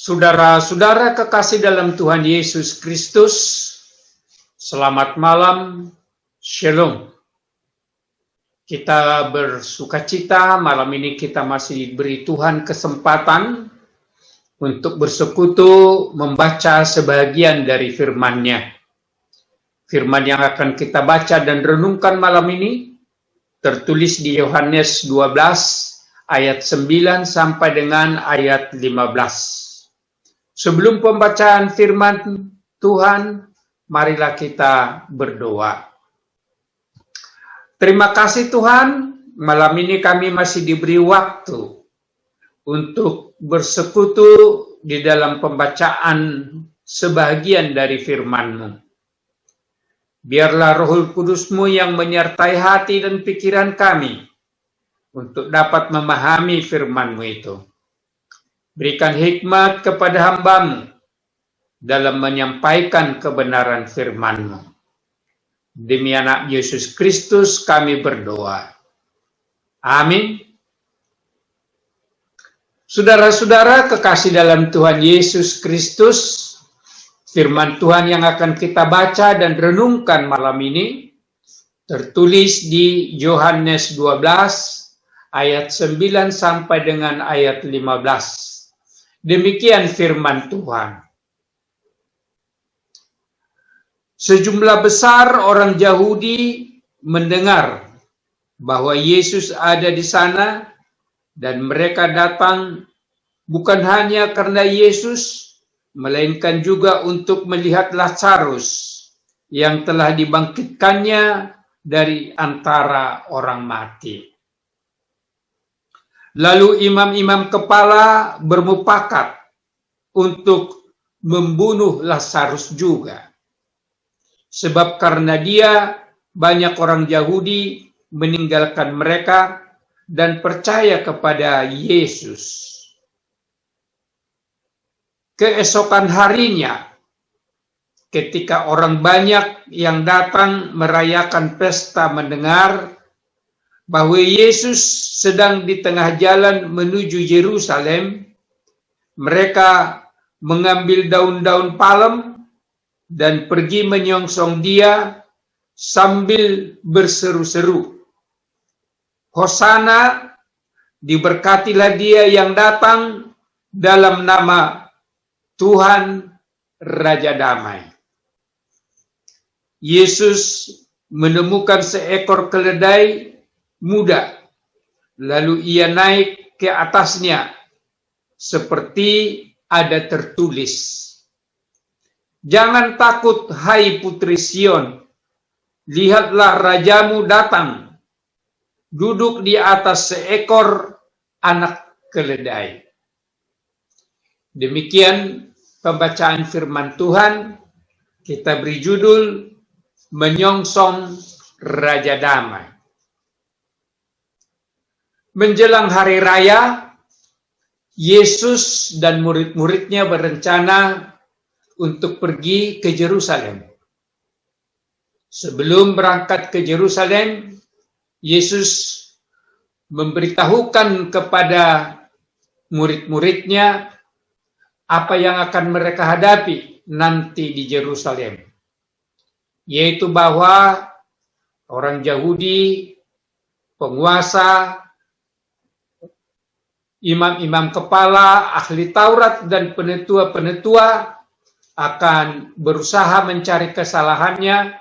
Saudara-saudara kekasih dalam Tuhan Yesus Kristus, selamat malam, Shalom. Kita bersukacita, malam ini kita masih diberi Tuhan kesempatan untuk bersekutu membaca sebagian dari firman-Nya. Firman yang akan kita baca dan renungkan malam ini tertulis di Yohanes 12 ayat 9 sampai dengan ayat 15. Sebelum pembacaan firman Tuhan, marilah kita berdoa. Terima kasih Tuhan, malam ini kami masih diberi waktu untuk bersekutu di dalam pembacaan sebagian dari firman-Mu. Biarlah Roh Kudus-Mu yang menyertai hati dan pikiran kami untuk dapat memahami firman-Mu itu. Berikan hikmat kepada hamba-Mu dalam menyampaikan kebenaran firman-Mu. Demi anak Yesus Kristus kami berdoa. Amin. Saudara-saudara kekasih dalam Tuhan Yesus Kristus, firman Tuhan yang akan kita baca dan renungkan malam ini tertulis di Yohanes 12 ayat 9 sampai dengan ayat 15. Demikian firman Tuhan. Sejumlah besar orang Yahudi mendengar bahwa Yesus ada di sana dan mereka datang bukan hanya karena Yesus, melainkan juga untuk melihat Lazarus yang telah dibangkitkannya dari antara orang mati. Lalu imam-imam kepala bermufakat untuk membunuh Lazarus juga. Sebab karena dia, banyak orang Yahudi meninggalkan mereka dan percaya kepada Yesus. Keesokan harinya, ketika orang banyak yang datang merayakan pesta mendengar bahwa Yesus sedang di tengah jalan menuju Yerusalem, mereka mengambil daun-daun palem dan pergi menyongsong dia sambil berseru-seru, "Hosana, diberkatilah dia yang datang dalam nama Tuhan Raja Damai." Yesus menemukan seekor keledai muda, lalu ia naik ke atasnya, seperti ada tertulis, "Jangan takut, hai putri Sion, lihatlah rajamu datang, duduk di atas seekor anak keledai." Demikian pembacaan firman Tuhan. Kita beri judul Menyongsong Raja Damai. Menjelang hari raya, Yesus dan murid-muridnya berencana untuk pergi ke Yerusalem. Sebelum berangkat ke Yerusalem, Yesus memberitahukan kepada murid-muridnya apa yang akan mereka hadapi nanti di Yerusalem, yaitu bahwa orang Yahudi, penguasa, imam-imam kepala, ahli Taurat, dan penetua-penetua akan berusaha mencari kesalahannya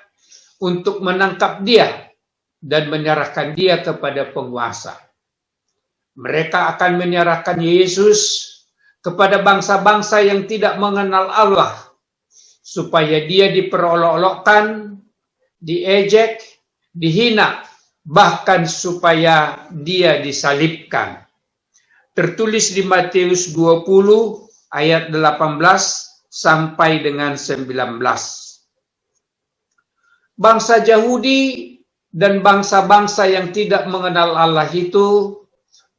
untuk menangkap dia dan menyerahkan dia kepada penguasa. Mereka akan menyerahkan Yesus kepada bangsa-bangsa yang tidak mengenal Allah, supaya dia diperolok-olokkan, diejek, dihina, bahkan supaya dia disalibkan. Tertulis di Matius 20 ayat 18 sampai dengan 19. Bangsa Yahudi dan bangsa-bangsa yang tidak mengenal Allah itu,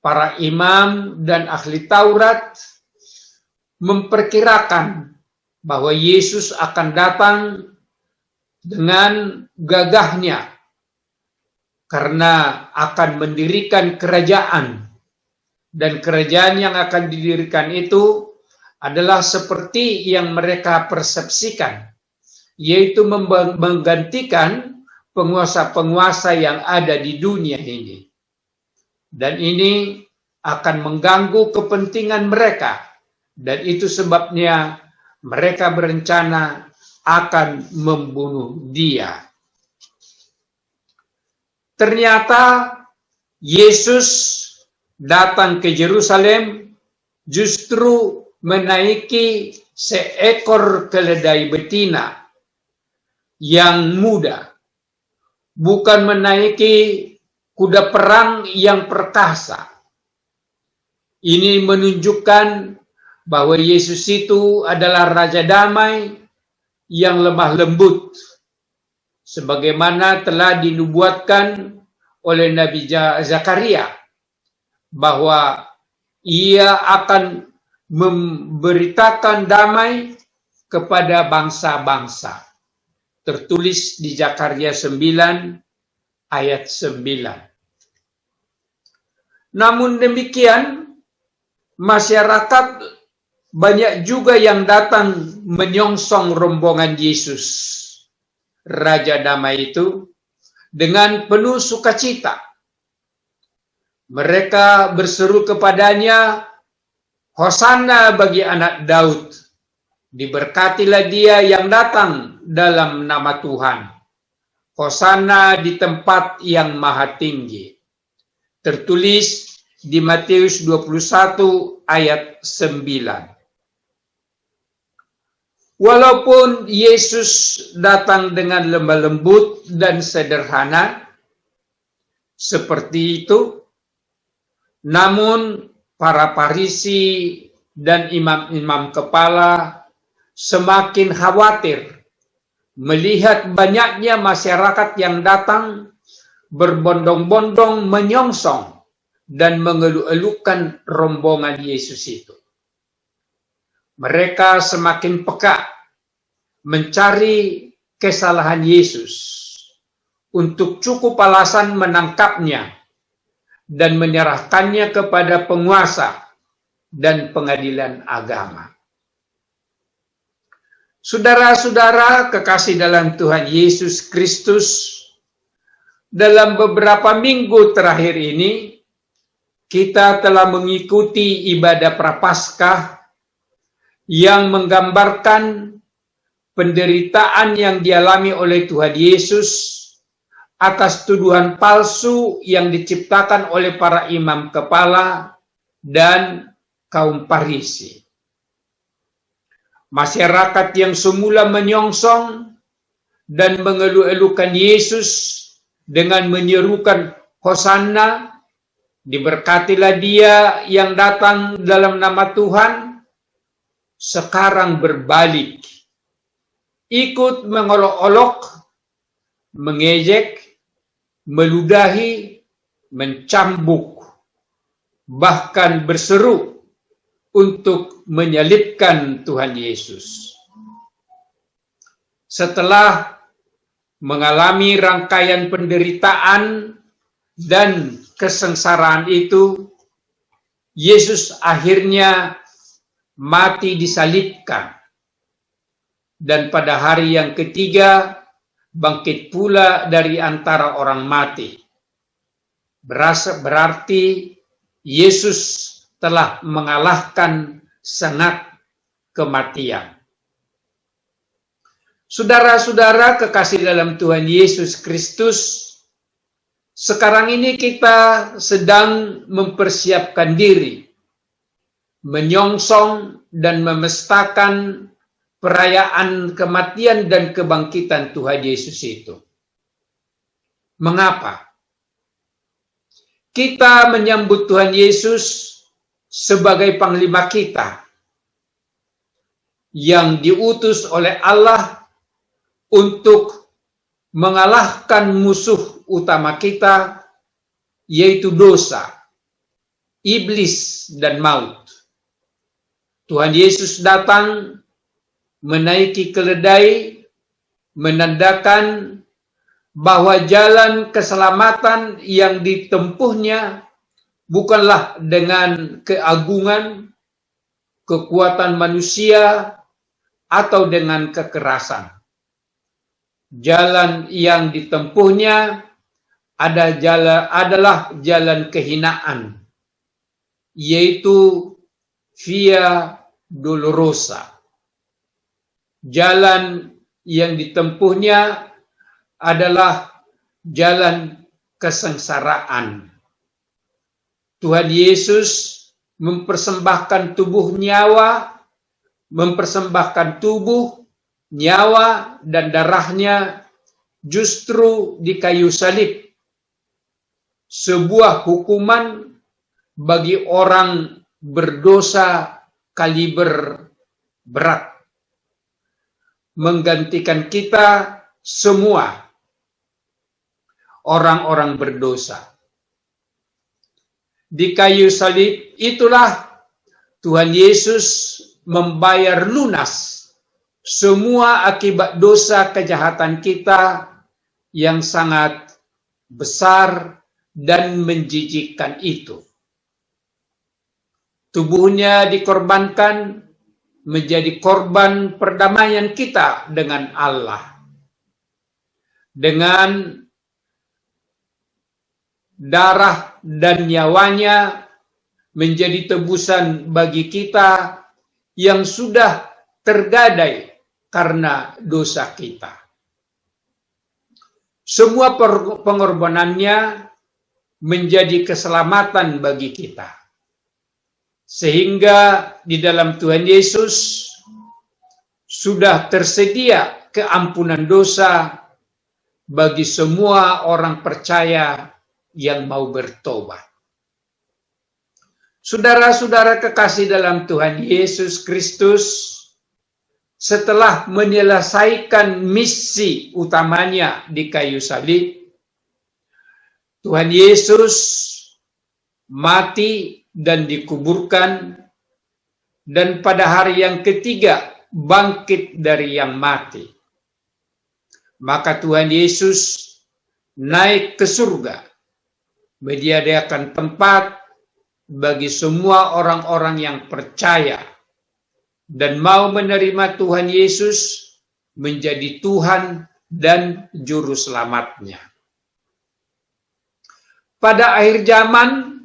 para imam dan ahli Taurat, memperkirakan bahwa Yesus akan datang dengan gagahnya karena akan mendirikan kerajaan. Dan kerajaan yang akan didirikan itu adalah seperti yang mereka persepsikan, yaitu menggantikan penguasa-penguasa yang ada di dunia ini. Dan ini akan mengganggu kepentingan mereka, dan itu sebabnya mereka berencana akan membunuh dia. Ternyata Yesus datang ke Yerusalem justru menaiki seekor keledai betina yang muda, bukan menaiki kuda perang yang perkasa. Ini menunjukkan bahwa Yesus itu adalah Raja Damai yang lemah lembut, sebagaimana telah dinubuatkan oleh Nabi Zakaria, bahwa ia akan memberitakan damai kepada bangsa-bangsa. Tertulis di Zakaria 9 ayat 9. Namun demikian, masyarakat banyak juga yang datang menyongsong rombongan Yesus, Raja Damai itu, dengan penuh sukacita. Mereka berseru kepadanya, "Hosana bagi anak Daud, diberkatilah dia yang datang dalam nama Tuhan. Hosana di tempat yang maha tinggi." Tertulis di Matius 21 ayat 9. Walaupun Yesus datang dengan lemah lembut dan sederhana seperti itu, namun para Farisi dan imam-imam kepala semakin khawatir melihat banyaknya masyarakat yang datang berbondong-bondong menyongsong dan mengeluh-elukan rombongan Yesus itu. Mereka semakin peka mencari kesalahan Yesus untuk cukup alasan menangkapnya dan menyerahkannya kepada penguasa dan pengadilan agama. Saudara-saudara kekasih dalam Tuhan Yesus Kristus, dalam beberapa minggu terakhir ini kita telah mengikuti ibadah Prapaskah yang menggambarkan penderitaan yang dialami oleh Tuhan Yesus atas tuduhan palsu yang diciptakan oleh para imam kepala dan kaum Farisi. Masyarakat yang semula menyongsong dan mengeluh-elukan Yesus dengan menyerukan Hosana, diberkatilah dia yang datang dalam nama Tuhan, sekarang berbalik, ikut mengolok-olok, mengejek, meludahi, mencambuk, bahkan berseru untuk menyalibkan Tuhan Yesus. Setelah mengalami rangkaian penderitaan dan kesengsaraan itu, Yesus akhirnya mati disalibkan, dan pada hari yang ketiga bangkit pula dari antara orang mati. Berarti Yesus telah mengalahkan sengat kematian. Saudara-saudara kekasih dalam Tuhan Yesus Kristus, sekarang ini kita sedang mempersiapkan diri menyongsong dan memestakan perayaan kematian dan kebangkitan Tuhan Yesus itu. Mengapa? Kita menyambut Tuhan Yesus sebagai panglima kita yang diutus oleh Allah untuk mengalahkan musuh utama kita, yaitu dosa, iblis, dan maut. Tuhan Yesus datang menaiki keledai, menandakan bahwa jalan keselamatan yang ditempuhnya bukanlah dengan keagungan, kekuatan manusia, atau dengan kekerasan. Jalan yang ditempuhnya adalah jalan kehinaan, yaitu Via Dolorosa. Jalan yang ditempuhnya adalah jalan kesengsaraan. Tuhan Yesus mempersembahkan tubuh, nyawa, dan darahnya justru di kayu salib. Sebuah hukuman bagi orang berdosa kaliber berat, menggantikan kita semua orang-orang berdosa. Di kayu salib itulah Tuhan Yesus membayar lunas semua akibat dosa kejahatan kita yang sangat besar dan menjijikkan itu. Tubuhnya dikorbankan menjadi korban perdamaian kita dengan Allah. Dengan darah dan nyawanya menjadi tebusan bagi kita yang sudah tergadai karena dosa kita. Semua pengorbanannya menjadi keselamatan bagi kita. Sehingga di dalam Tuhan Yesus sudah tersedia keampunan dosa bagi semua orang percaya yang mau bertobat. Saudara-saudara kekasih dalam Tuhan Yesus Kristus, setelah menyelesaikan misi utamanya di kayu salib, Tuhan Yesus mati dan dikuburkan, dan pada hari yang ketiga bangkit dari yang mati. Maka Tuhan Yesus naik ke surga, menyediakan tempat bagi semua orang-orang yang percaya dan mau menerima Tuhan Yesus menjadi Tuhan dan Juru Selamatnya. Pada akhir zaman,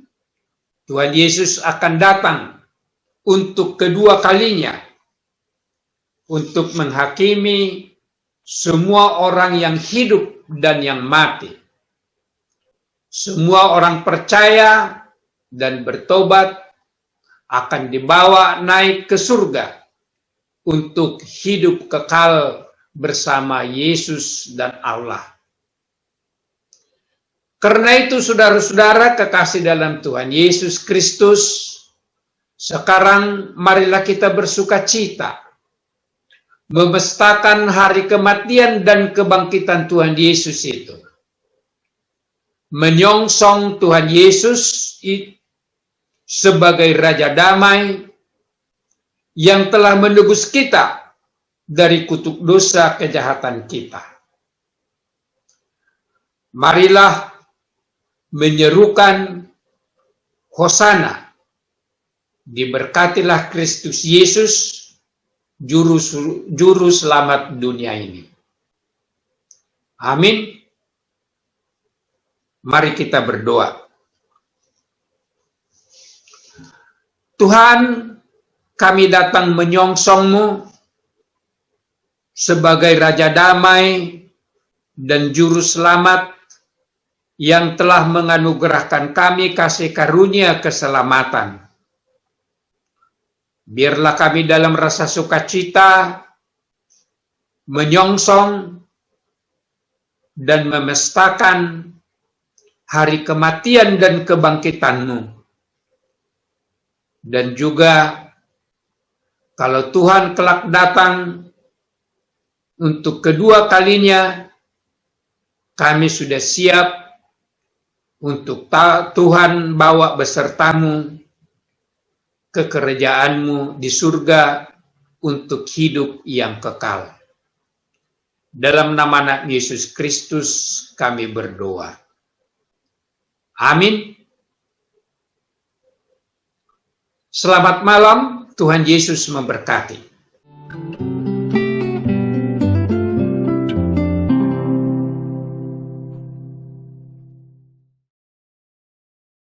Tuhan Yesus akan datang untuk kedua kalinya untuk menghakimi semua orang yang hidup dan yang mati. Semua orang percaya dan bertobat akan dibawa naik ke surga untuk hidup kekal bersama Yesus dan Allah. Karena itu saudara-saudara kekasih dalam Tuhan Yesus Kristus, sekarang marilah kita bersukacita, memestakan hari kematian dan kebangkitan Tuhan Yesus itu. Menyongsong Tuhan Yesus sebagai Raja Damai yang telah menebus kita dari kutuk dosa kejahatan kita. Marilah menyerukan Hosana, diberkatilah Kristus Yesus, juru selamat dunia ini. Amin. Mari kita berdoa. Tuhan, kami datang menyongsong-Mu sebagai Raja Damai dan Juru Selamat yang telah menganugerahkan kami kasih karunia keselamatan. Biarlah kami dalam rasa sukacita menyongsong dan memestakan hari kematian dan kebangkitan-Mu. Dan juga kalau Tuhan kelak datang untuk kedua kalinya, kami sudah siap untuk Tuhan bawa besertamu ke kerajaan-Mu di surga untuk hidup yang kekal. Dalam nama anak Yesus Kristus kami berdoa. Amin. Selamat malam Tuhan Yesus memberkati.